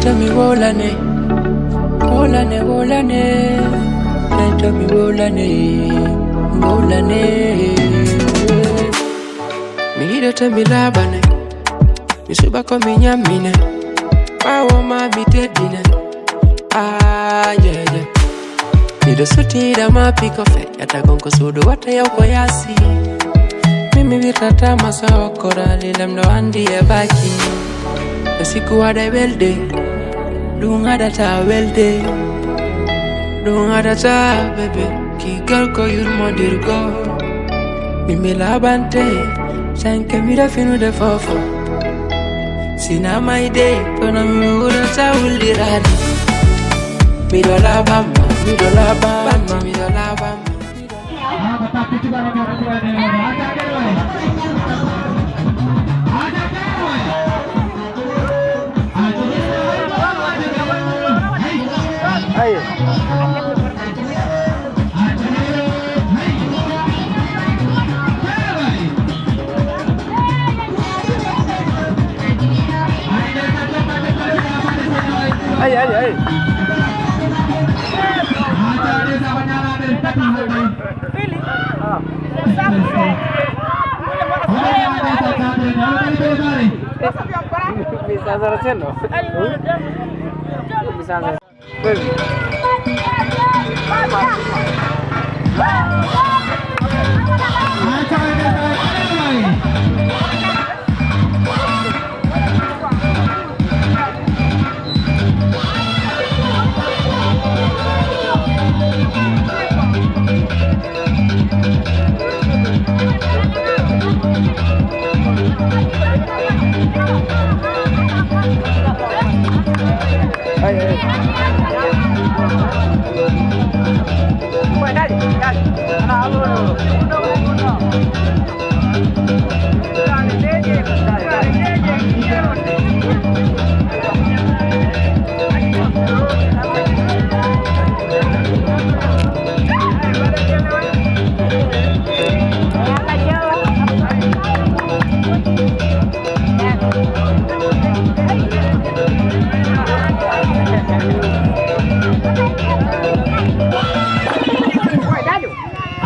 tell me wolane, wolane, wolane. Can't tell me wolane, wolane. Me hida tell me labane, me suba ko me nyamine. Power ma be tedine. Ah yeah yeah. Me do suti da ma pick off it. Yata gonko sudo wata ya uko yasi. Mimi vitata masawa korali lemdo andi e baki. Siku wada welde, dunga data welde, dunga data bebe. Ki girl ko yurmo dirgo. Mimi labante, sanke mi da finu de fofo. Sina my day, pona mi ura ta ulirani. Mi do la bamba, mi do la bamba, mi do la bamba. Tapi juga lagi orang ini. Ayo. Ayo. Bisa selesai loh. Bisa selesai.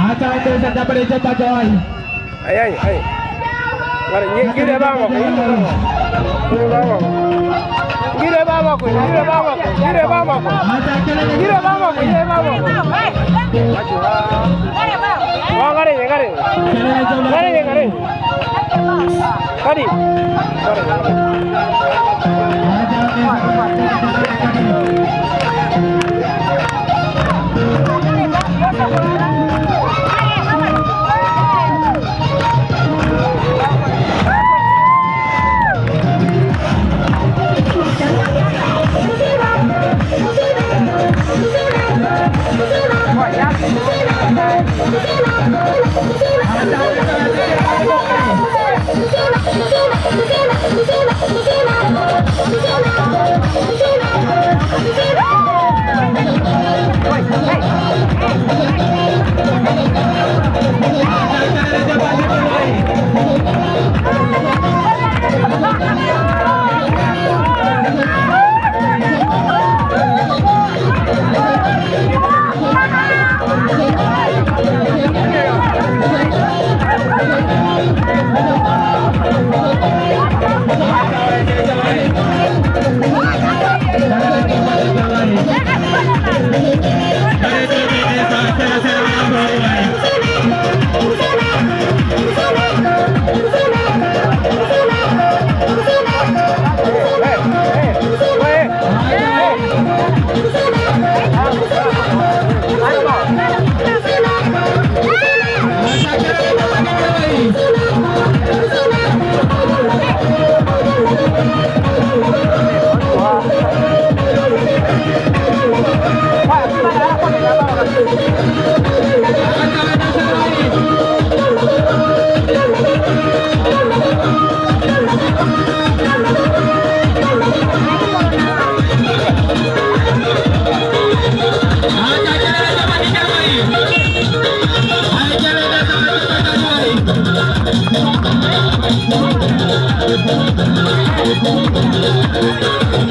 Acara itu sudah berjumpa coy. Ayo. Mari gire bawah. Gire bawah. Kari. Thank you.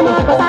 Hey!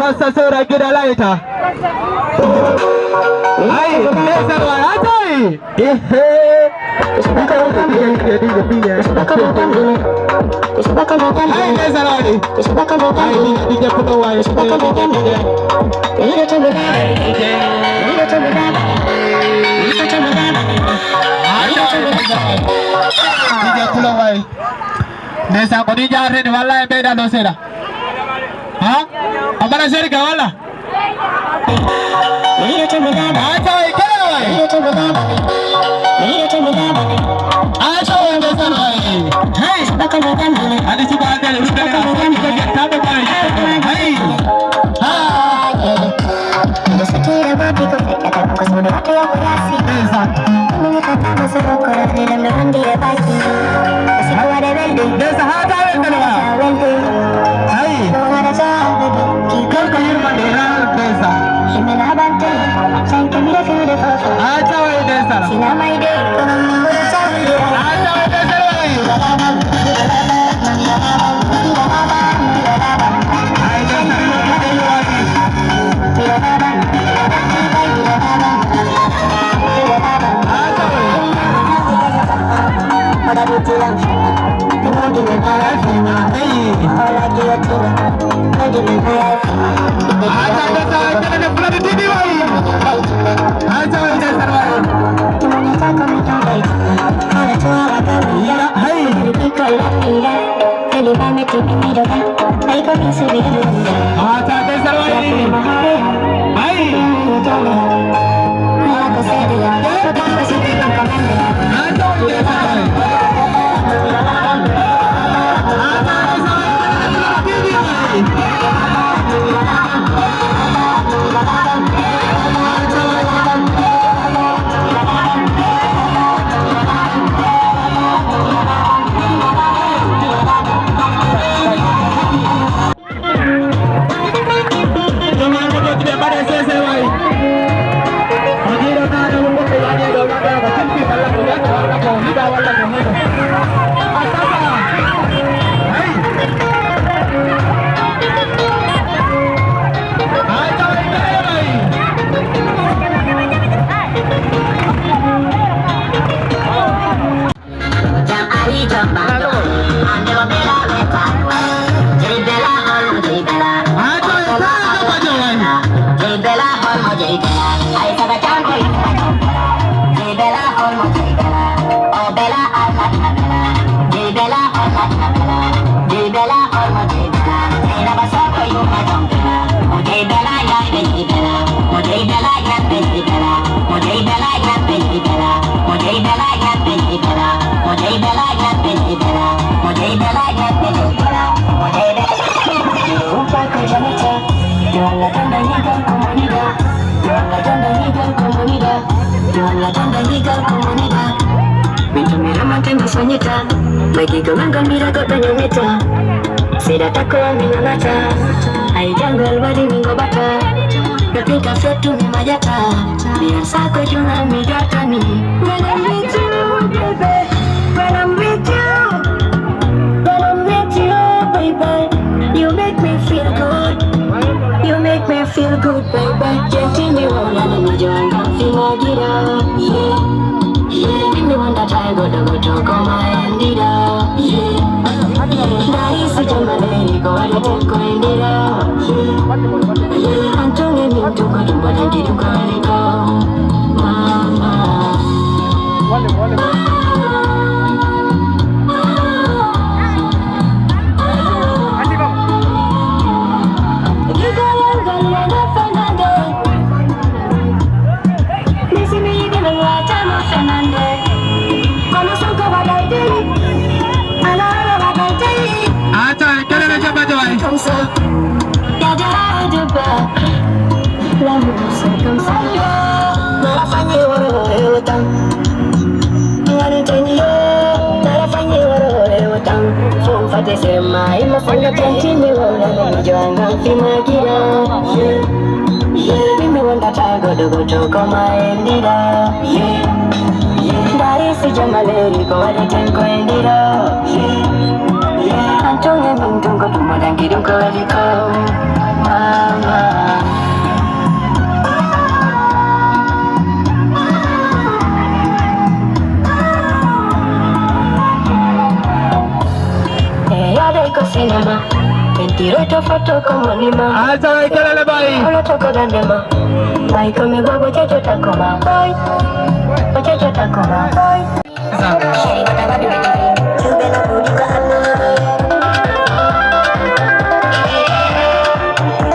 Masa sura kita laita. Hai, desa walatai. Hai, desa lagi. Hai, DJ Putawai. DJ Pulawai. Desa ko di jare ni wallahi beda do seda. Ha? Abara seri ka wala? Acha ikala wai. Acha wende sana wai. Hey. Adi chuba ade rupe ka. Tabe bai. Hey. Ha. Sekira babi ko kata ko semua hati aku rasi. Mengatakan masa kau dalam dengan dia pasti. Masih kau ada welding. Desa hata wende wa. Hai. Kau ada sahabat. Kau kahir mandera desa. Himena bante. Sayang kami dah kena foto. Acha wai desa. Sinama ide kau mengurus saya. Acha wai desa wai. Hai desa ni wadi. Pada bilang, dengan dia kaya, orang dia tua, dengan dia. Acha desa kena pulang di sini wai. Acha wai desa wai. Gimana tak kau mencobai? Kalau suara kami, Hai. ikut lagi. Kali kami tiada hidup, baik kau bisa hidup. Acha desa wai. Hai. Aku sedia, kau tak pasti tidak komando. Acha wai desa wai. Bagi gelangan bila kau tanya meta, saya takut dengan mata. Hai jungle wadi minggu bata, tapi kafe tu memajata. Biasa kau cuma mijata ni. When I'm with you, baby, when I'm with you, when I'm with you, baby, you make me feel good. You make me feel good, baby. Jadi ni orang ni jangan kafe lagi dah. Mimi wanda try go kau main di dah. Dari sejam malam kau ada teko di dah. Antong ini tu kau jumpa dan hidup kau, mama. Sema imefanya continue wala janga fima kira. Mimi wanda tago dogo toko maendira. Dari sejam malam kau ada teko endira. Antong yang mintung kau cuma dan hidup kau di kau, mama. Direto foto como lima. Acha kelele boy. Olo toko dandema. Bai kome go bochecho takoma boy. Bochecho takoma boy. Shiri kata badu bidi. Chube no budi ka anu.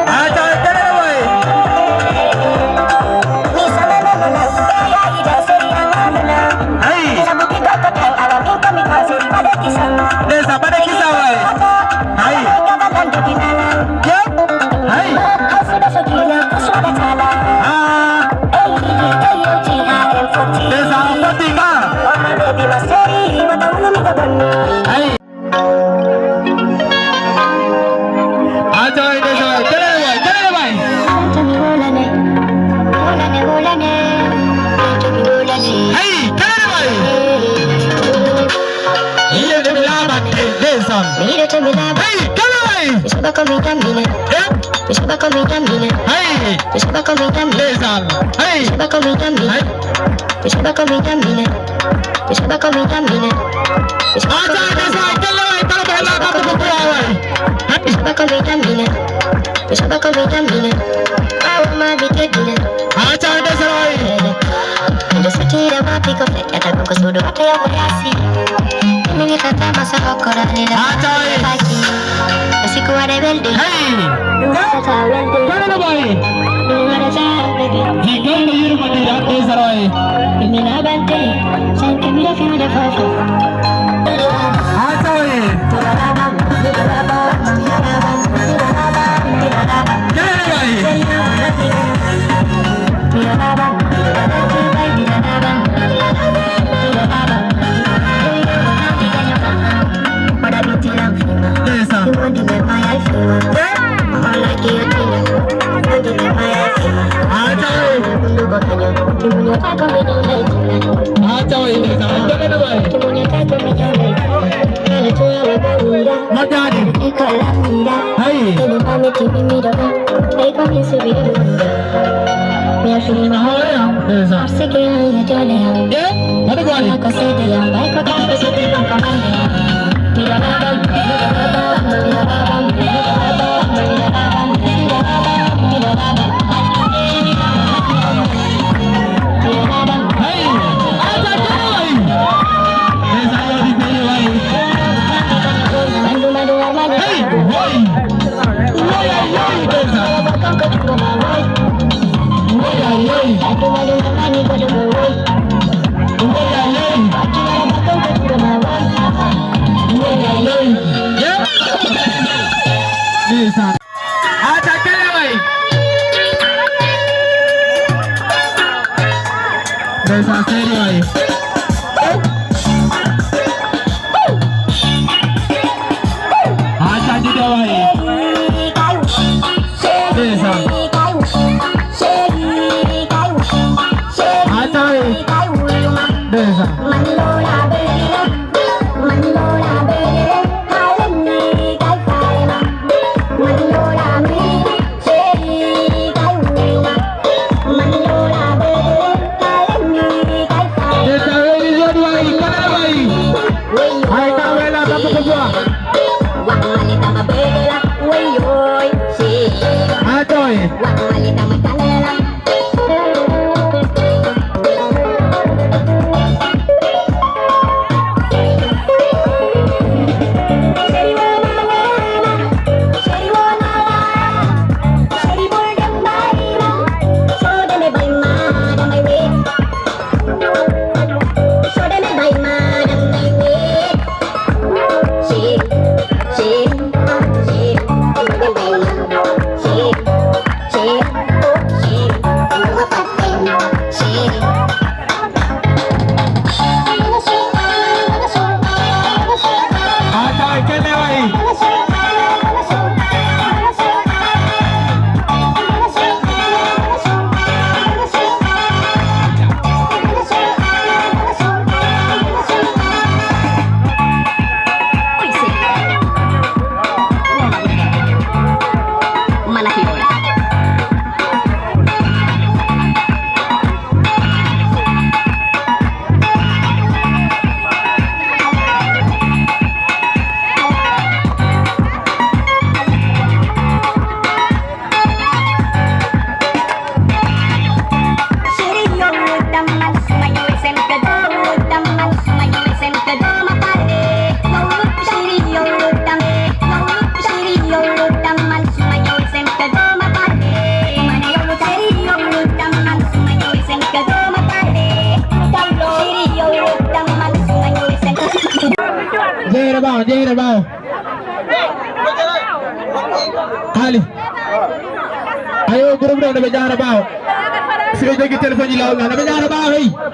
Acha kelele boy. Ni sama na mana. Ya ida seri angamana. Hai. Sabu kita total ala minta minta seri pada kisah. Desa pada kisah boy. Hai. Kabalan di dinalan. Ya. Hai. Sudah segila sudah cala. Ah. Desa apa tiga? Hai. Acha desa kelele boy. Hai, kelele boy. Iya de lama desa. Hai, kelele boy. Eh? Hai. Desa. Hai. Hai. Acha desa kelele boy. Kalau bela kamu berbuat boy. Acha desa boy. Acha Hai. Kelele boy. Jika mengirim mati desa boy. Acha boy. Kelele boy. Desa. Acha boy. Acha boy desa. Kelele boy. Madani. Hai. Desa. Ya. Mana boy? Hai. Acha kelele boy. Desa yo di sini boy. Hai. Boy. Boy desa. Ya. Desa. Acha kelele boy. Desa seri boy. Acha juga boy. Desa. Acha boy. Desa. Desa ini jadi boy. Kelele boy. Hai kawela kamu berbuat. Acha boy. Shake, Ali. Ayo buru-buru na bejana bawo. Sila jogi telepon ji law na bejana bawo hey.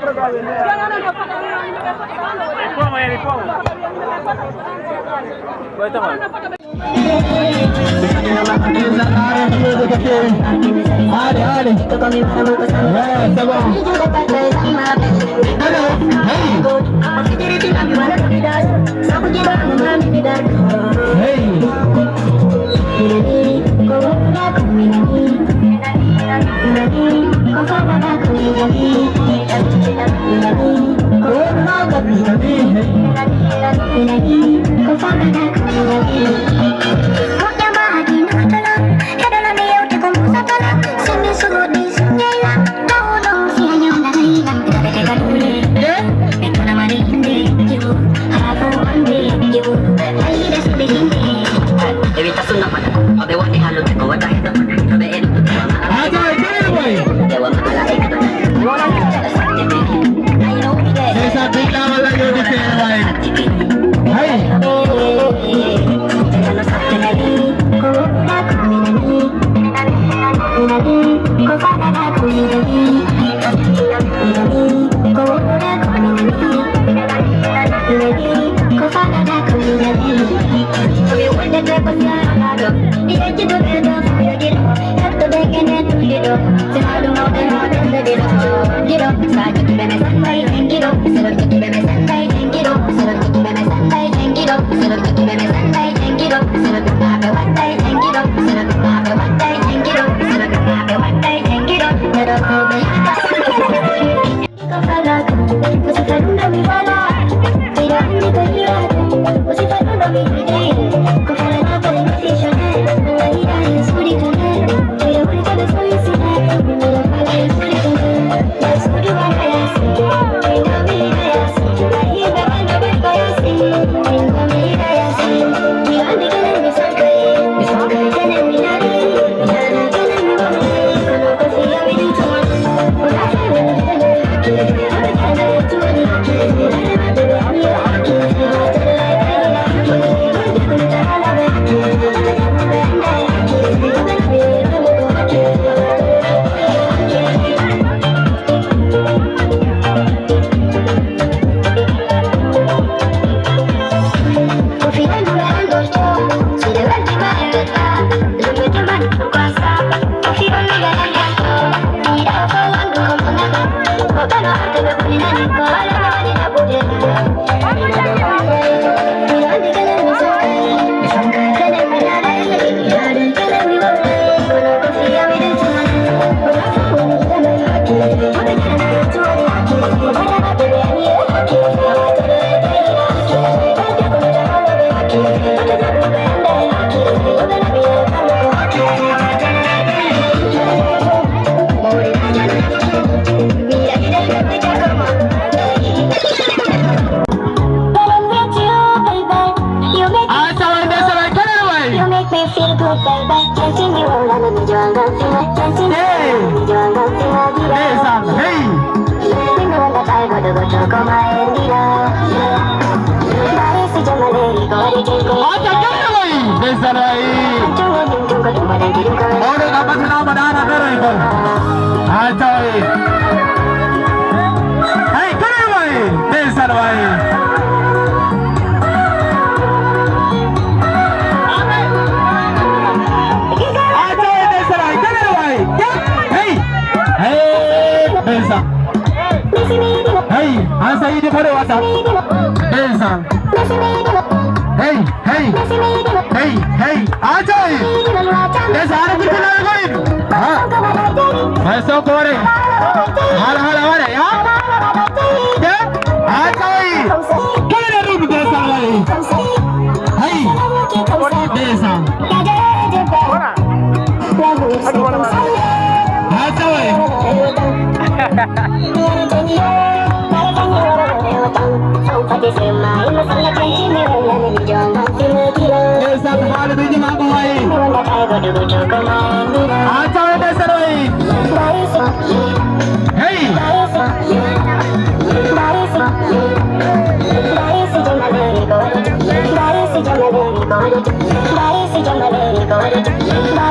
Bye.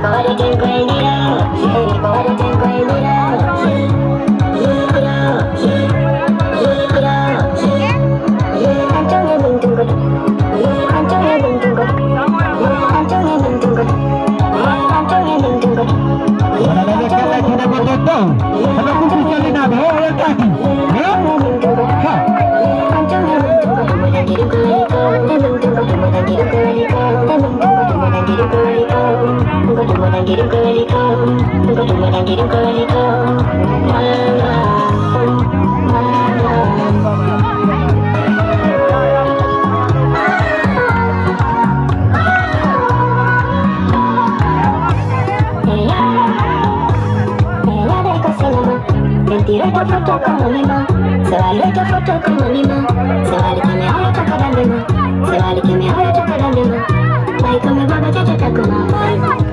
Ahora tengo el día, ahora tengo el día. Tirate foto como Lima, se vale esta foto como Lima, se vale que me haga tocar la lima, se vale que me haga tocar la lima, ay como baba ya te como